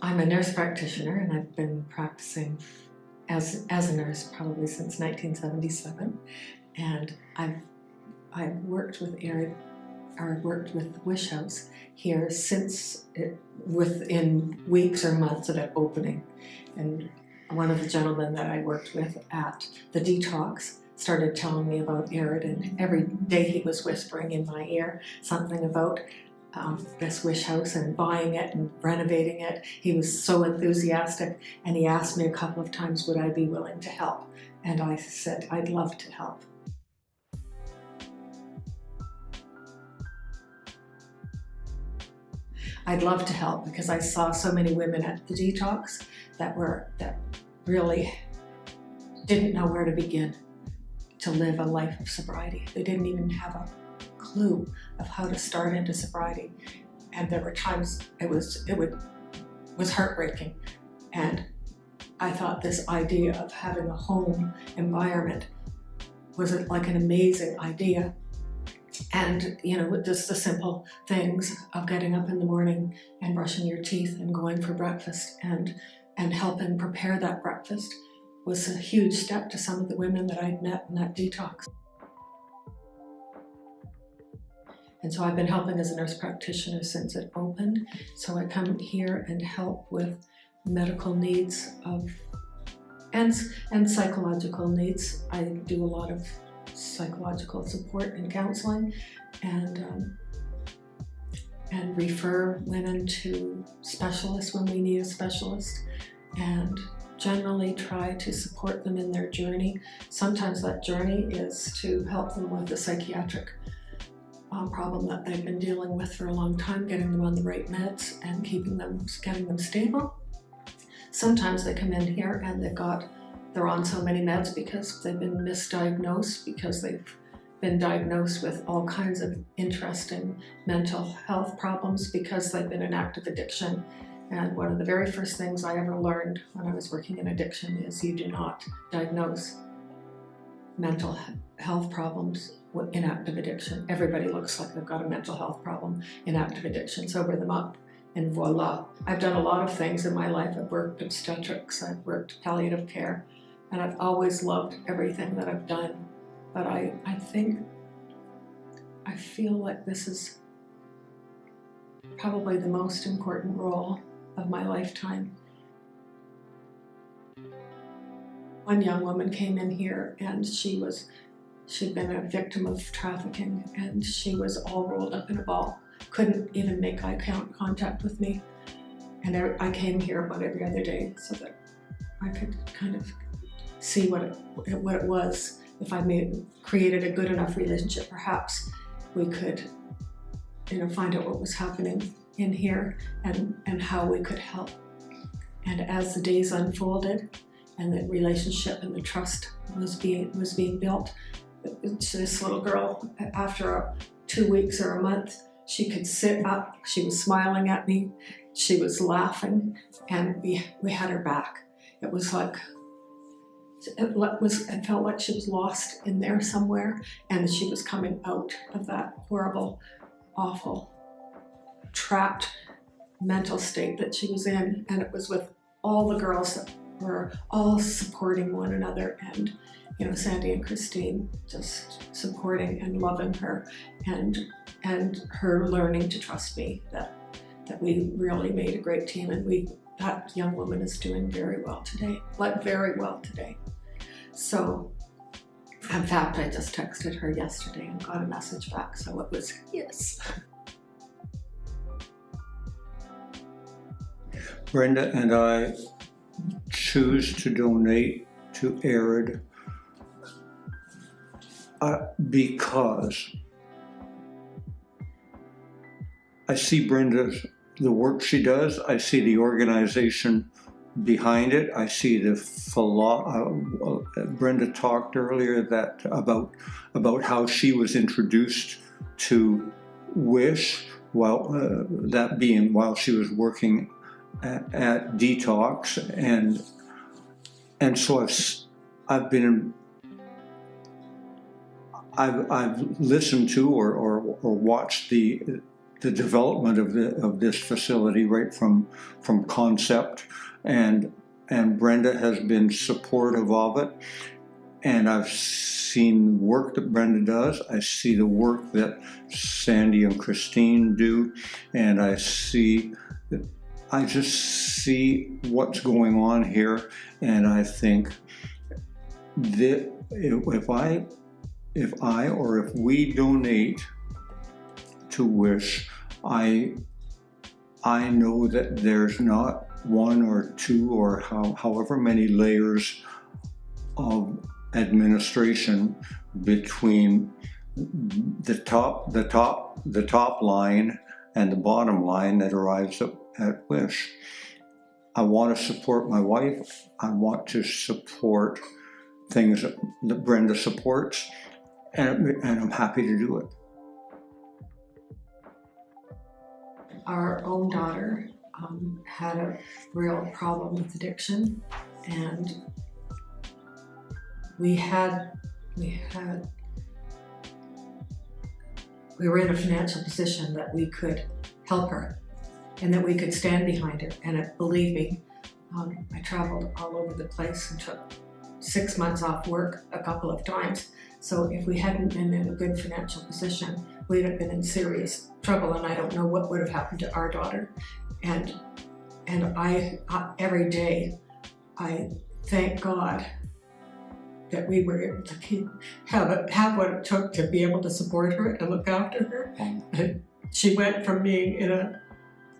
I'm a nurse practitioner, and I've been practicing as a nurse probably since 1977. And I've worked with ARID, or worked with Wish House here since within weeks or months of it opening. And one of the gentlemen that I worked with at the detox started telling me about ARID, and every day he was whispering in my ear something about this Wish House and buying it and renovating it. He was so enthusiastic, and he asked me a couple of times would I be willing to help, and I said I'd love to help. I'd love to help because I saw so many women at the detox that really didn't know where to begin to live a life of sobriety. They didn't even have a clue of how to start into sobriety, and there were times it was heartbreaking. And I thought this idea of having a home environment was like an amazing idea. And just the simple things of getting up in the morning and brushing your teeth and going for breakfast and helping prepare that breakfast was a huge step to some of the women that I'd met in that detox. And so I've been helping as a nurse practitioner since it opened. So I come here and help with medical needs and psychological needs. I do a lot of psychological support and counseling, and refer women to specialists when we need a specialist, and generally try to support them in their journey. Sometimes that journey is to help them with a psychiatric problem that they've been dealing with for a long time, getting them on the right meds and getting them stable. Sometimes they come in here and they're on so many meds because they've been misdiagnosed, because they've been diagnosed with all kinds of interesting mental health problems, because they've been in active addiction. And one of the very first things I ever learned when I was working in addiction is you do not diagnose mental health problems in active addiction. Everybody looks like they've got a mental health problem in active addiction. Sober them up, and voila. I've done a lot of things in my life. I've worked obstetrics, I've worked palliative care, and I've always loved everything that I've done. But I feel like this is probably the most important role of my lifetime. One young woman came in here, and she'd been a victim of trafficking, and she was all rolled up in a ball, couldn't even make eye contact with me. And I came here about every other day so that I could kind of see what it was. If I created a good enough relationship, perhaps we could find out what was happening in here and how we could help. And as the days unfolded and the relationship and the trust was being built, this little girl, after 2 weeks or a month, she could sit up, she was smiling at me, she was laughing, and we had her back. It felt like she was lost in there somewhere, and she was coming out of that horrible, awful, trapped mental state that she was in. And it was with all the girls that were all supporting one another, and Sandy and Christine just supporting and loving her, and her learning to trust me, that we really made a great team. And that young woman is doing very well today. So, in fact, I just texted her yesterday and got a message back, so it was yes. Brenda and I choose to donate to ARID because I see the work she does, I see the organization behind it, I see the Brenda talked earlier about how she was introduced to Wish, that being while she was working at detox, and so I've listened to or watched the development of this facility right from concept, and Brenda has been supportive of it. And I've seen the work that Brenda does. I see the work that Sandy and Christine do, and I just see what's going on here, and I think that if we donate to Wish, I know that there's not one or two or however many layers of administration between the top line and the bottom line that arrives at Wish. I want to support my wife. I want to support things that Brenda supports, and I'm happy to do it. Our own daughter had a real problem with addiction, and we were in a financial position that we could help her and that we could stand behind her. And believe me, I traveled all over the place and took 6 months off work a couple of times. So if we hadn't been in a good financial position, we'd have been in serious trouble, and I don't know what would have happened to our daughter. And I every day, I thank God that we were able to have what it took to be able to support her and look after her. And she went from being in a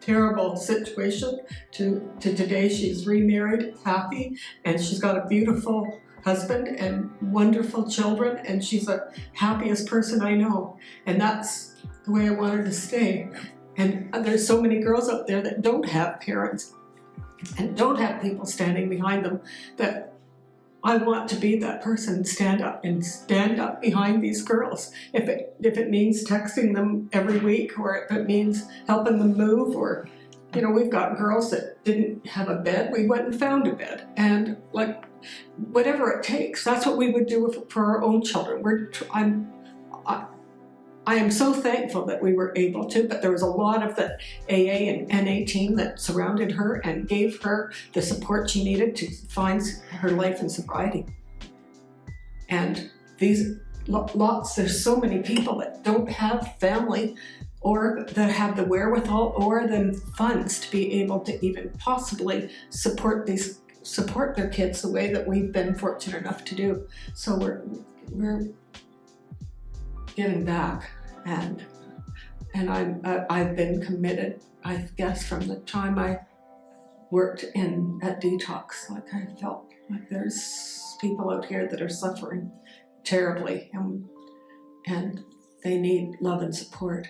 terrible situation to today she's remarried, happy, and she's got a beautiful husband and wonderful children, and she's the happiest person I know. And that's the way I want her to stay. And there's so many girls out there that don't have parents and don't have people standing behind them, that I want to be that person, stand up behind these girls. If it means texting them every week, or if it means helping them move, or, we've got girls that didn't have a bed, we went and found a bed. And whatever it takes, that's what we would do for our own children. I am so thankful that we were able to, but there was a lot of the AA and NA team that surrounded her and gave her the support she needed to find her life in sobriety. And there's so many people that don't have family, or that have the wherewithal or the funds to be able to even possibly support their kids the way that we've been fortunate enough to do. So we're giving back, and I've been committed, I guess, from the time I worked at Detox. I felt like there's people out here that are suffering terribly, and they need love and support.